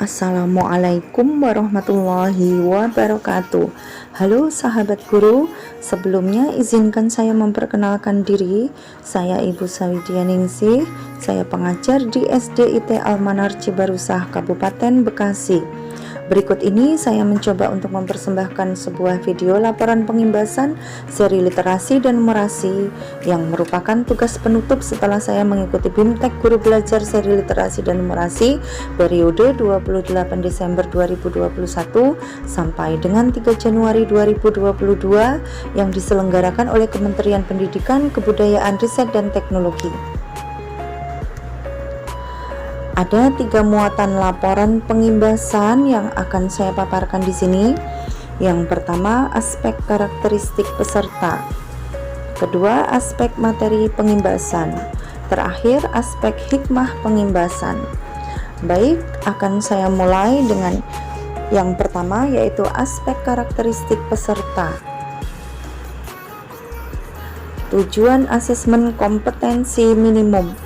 Assalamualaikum warahmatullahi wabarakatuh. Halo sahabat guru, sebelumnya izinkan saya memperkenalkan diri. Saya Ibu Sawidia Ningsih, saya pengajar di SDIT Al-Manar Cibarusah, Kabupaten Bekasi. Berikut ini saya mencoba untuk mempersembahkan sebuah video laporan pengimbasan seri literasi dan numerasi yang merupakan tugas penutup setelah saya mengikuti BIMTEK Guru Belajar seri literasi dan numerasi periode 28 Desember 2021 sampai dengan 3 Januari 2022 yang diselenggarakan oleh Kementerian Pendidikan, Kebudayaan, Riset, dan Teknologi. Ada 3 muatan laporan pengimbasan yang akan saya paparkan di sini. Yang pertama, aspek karakteristik peserta. Kedua, aspek materi pengimbasan. Terakhir, aspek hikmah pengimbasan. Baik, akan saya mulai dengan yang pertama, yaitu aspek karakteristik peserta. Tujuan asesmen kompetensi minimum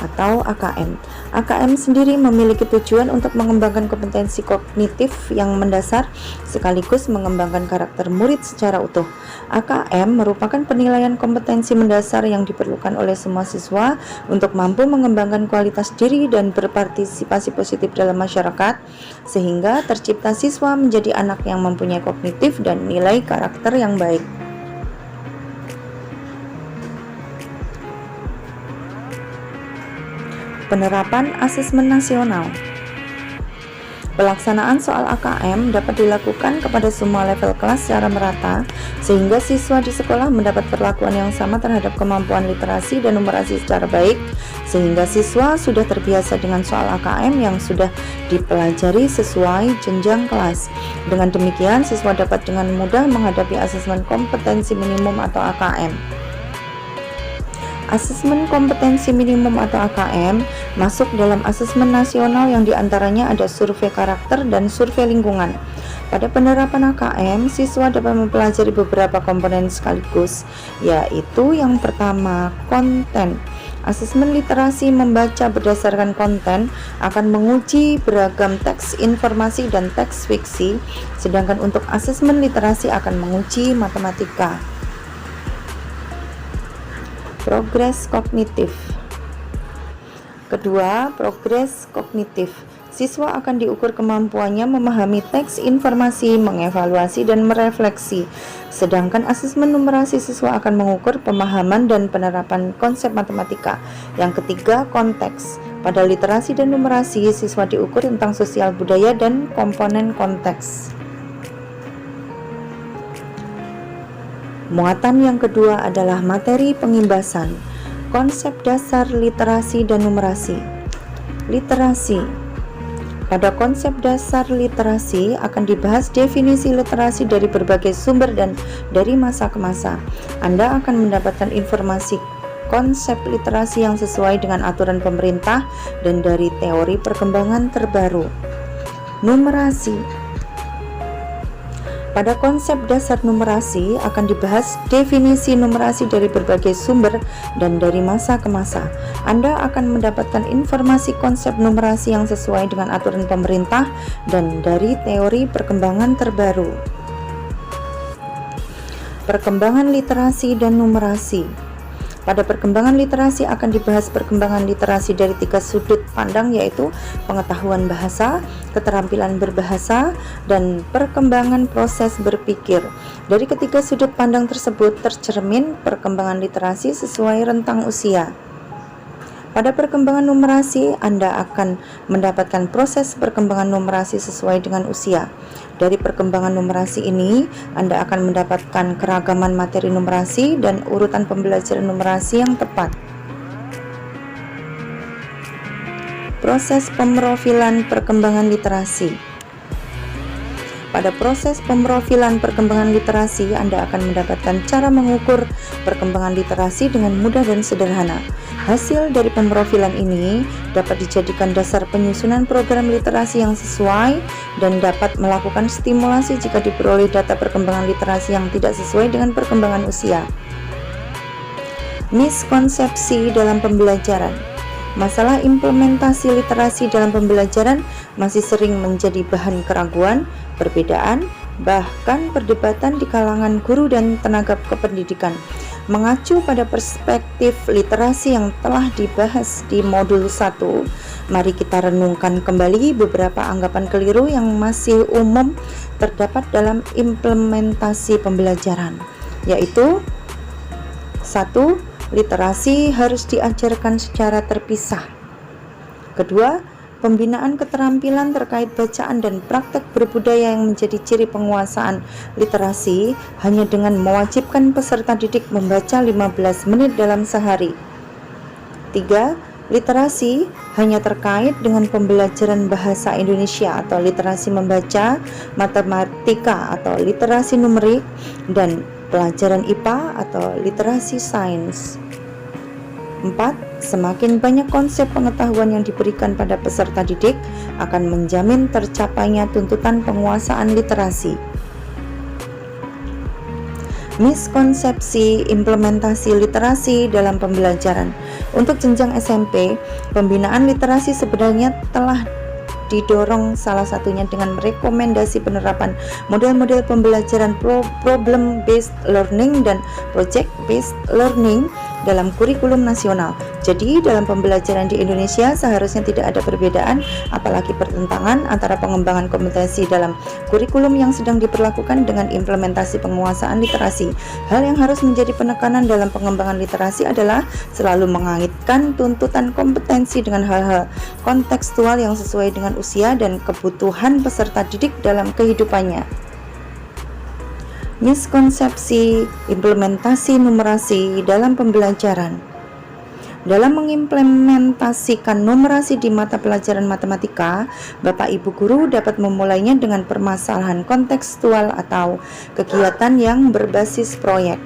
atau AKM. AKM sendiri memiliki tujuan untuk mengembangkan kompetensi kognitif yang mendasar sekaligus mengembangkan karakter murid secara utuh. AKM merupakan penilaian kompetensi mendasar yang diperlukan oleh semua siswa untuk mampu mengembangkan kualitas diri dan berpartisipasi positif dalam masyarakat, sehingga tercipta siswa menjadi anak yang mempunyai kognitif dan nilai karakter yang baik. Penerapan asesmen nasional. Pelaksanaan soal AKM dapat dilakukan kepada semua level kelas secara merata, sehingga siswa di sekolah mendapat perlakuan yang sama terhadap kemampuan literasi dan numerasi secara baik, sehingga siswa sudah terbiasa dengan soal AKM yang sudah dipelajari sesuai jenjang kelas. Dengan demikian, siswa dapat dengan mudah menghadapi asesmen kompetensi minimum atau AKM. Asesmen kompetensi minimum atau AKM masuk dalam asesmen nasional yang diantaranya ada survei karakter dan survei lingkungan. Pada penerapan AKM, siswa dapat mempelajari beberapa komponen sekaligus, yaitu yang pertama, konten. Asesmen literasi membaca berdasarkan konten akan menguji beragam teks informasi dan teks fiksi, sedangkan untuk asesmen literasi akan menguji matematika. Progres kognitif. Kedua, progres kognitif. Siswa akan diukur kemampuannya memahami teks informasi, mengevaluasi, dan merefleksi. Sedangkan asesmen numerasi, siswa akan mengukur pemahaman dan penerapan konsep matematika. Yang ketiga, konteks. Pada literasi dan numerasi, siswa diukur tentang sosial budaya dan komponen konteks. Muatan yang kedua adalah materi pengimbasan. Konsep dasar literasi dan numerasi. Literasi. Pada konsep dasar literasi akan dibahas definisi literasi dari berbagai sumber dan dari masa ke masa. Anda akan mendapatkan informasi konsep literasi yang sesuai dengan aturan pemerintah dan dari teori perkembangan terbaru. Numerasi. Pada konsep dasar numerasi akan dibahas definisi numerasi dari berbagai sumber dan dari masa ke masa. Anda akan mendapatkan informasi konsep numerasi yang sesuai dengan aturan pemerintah dan dari teori perkembangan terbaru. Perkembangan literasi dan numerasi. Pada perkembangan literasi akan dibahas perkembangan literasi dari 3 sudut pandang, yaitu pengetahuan bahasa, keterampilan berbahasa, dan perkembangan proses berpikir. Dari ketiga sudut pandang tersebut tercermin perkembangan literasi sesuai rentang usia. Pada perkembangan numerasi, Anda akan mendapatkan proses perkembangan numerasi sesuai dengan usia. Dari perkembangan numerasi ini, Anda akan mendapatkan keragaman materi numerasi dan urutan pembelajaran numerasi yang tepat. Proses pemrofilan perkembangan literasi. Pada proses pemrofilan perkembangan literasi, Anda akan mendapatkan cara mengukur perkembangan literasi dengan mudah dan sederhana. Hasil dari pemrofilan ini dapat dijadikan dasar penyusunan program literasi yang sesuai dan dapat melakukan stimulasi jika diperoleh data perkembangan literasi yang tidak sesuai dengan perkembangan usia. Miskonsepsi dalam pembelajaran. Masalah implementasi literasi dalam pembelajaran masih sering menjadi bahan keraguan, perbedaan, bahkan perdebatan di kalangan guru dan tenaga kependidikan. Mengacu pada perspektif literasi yang telah dibahas di modul 1, mari kita renungkan kembali beberapa anggapan keliru yang masih umum terdapat dalam implementasi pembelajaran, yaitu 1. Literasi harus diajarkan secara terpisah. Kedua, pembinaan keterampilan terkait bacaan dan praktek berbudaya yang menjadi ciri penguasaan literasi hanya dengan mewajibkan peserta didik membaca 15 menit dalam sehari. 3. Literasi hanya terkait dengan pembelajaran bahasa Indonesia atau literasi membaca, matematika atau literasi numerik, dan pelajaran IPA atau literasi sains. 4. Semakin banyak konsep pengetahuan yang diberikan pada peserta didik akan menjamin tercapainya tuntutan penguasaan literasi. Miskonsepsi implementasi literasi dalam pembelajaran. Untuk jenjang SMP, pembinaan literasi sebenarnya telah didorong salah satunya dengan merekomendasi penerapan model-model pembelajaran problem based learning dan project based learning dalam kurikulum nasional. Jadi dalam pembelajaran di Indonesia seharusnya tidak ada perbedaan apalagi pertentangan antara pengembangan kompetensi dalam kurikulum yang sedang diberlakukan dengan implementasi penguasaan literasi. Hal yang harus menjadi penekanan dalam pengembangan literasi adalah selalu mengaitkan tuntutan kompetensi dengan hal-hal kontekstual yang sesuai dengan usia dan kebutuhan peserta didik dalam kehidupannya. Miskonsepsi implementasi numerasi dalam pembelajaran. Dalam mengimplementasikan numerasi di mata pelajaran matematika, Bapak Ibu guru dapat memulainya dengan permasalahan kontekstual atau kegiatan yang berbasis proyek.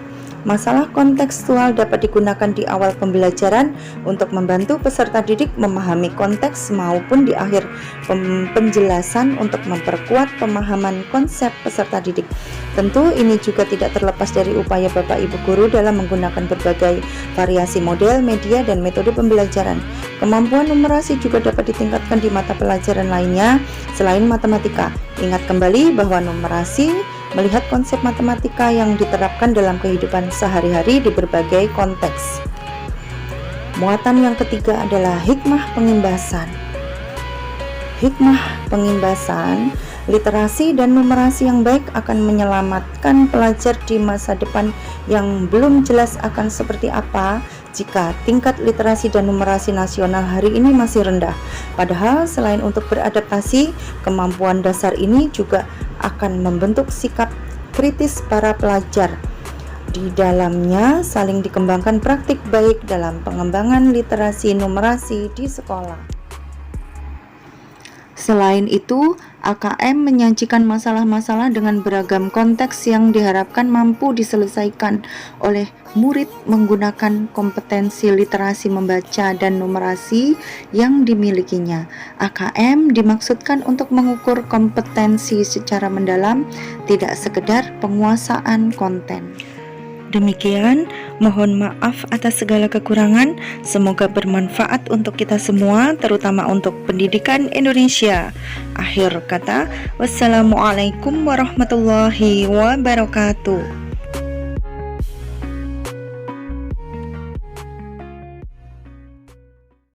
Masalah kontekstual dapat digunakan di awal pembelajaran untuk membantu peserta didik memahami konteks maupun di akhir penjelasan untuk memperkuat pemahaman konsep peserta didik. Tentu ini juga tidak terlepas dari upaya Bapak Ibu guru dalam menggunakan berbagai variasi model, media, dan metode pembelajaran. Kemampuan numerasi juga dapat ditingkatkan di mata pelajaran lainnya selain matematika. Ingat kembali bahwa numerasi melihat konsep matematika yang diterapkan dalam kehidupan sehari-hari di berbagai konteks. Muatan yang ketiga adalah hikmah pengimbasan. Hikmah pengimbasan, literasi dan numerasi yang baik akan menyelamatkan pelajar di masa depan yang belum jelas akan seperti apa jika tingkat literasi dan numerasi nasional hari ini masih rendah. Padahal selain untuk beradaptasi, kemampuan dasar ini juga akan membentuk sikap kritis para pelajar. Di dalamnya saling dikembangkan praktik baik dalam pengembangan literasi numerasi di sekolah. Selain itu, AKM menyajikan masalah-masalah dengan beragam konteks yang diharapkan mampu diselesaikan oleh murid menggunakan kompetensi literasi membaca dan numerasi yang dimilikinya. AKM dimaksudkan untuk mengukur kompetensi secara mendalam, tidak sekedar penguasaan konten. Demikian, mohon maaf atas segala kekurangan. Semoga bermanfaat untuk kita semua, terutama untuk pendidikan Indonesia. Akhir kata, wassalamualaikum warahmatullahi wabarakatuh.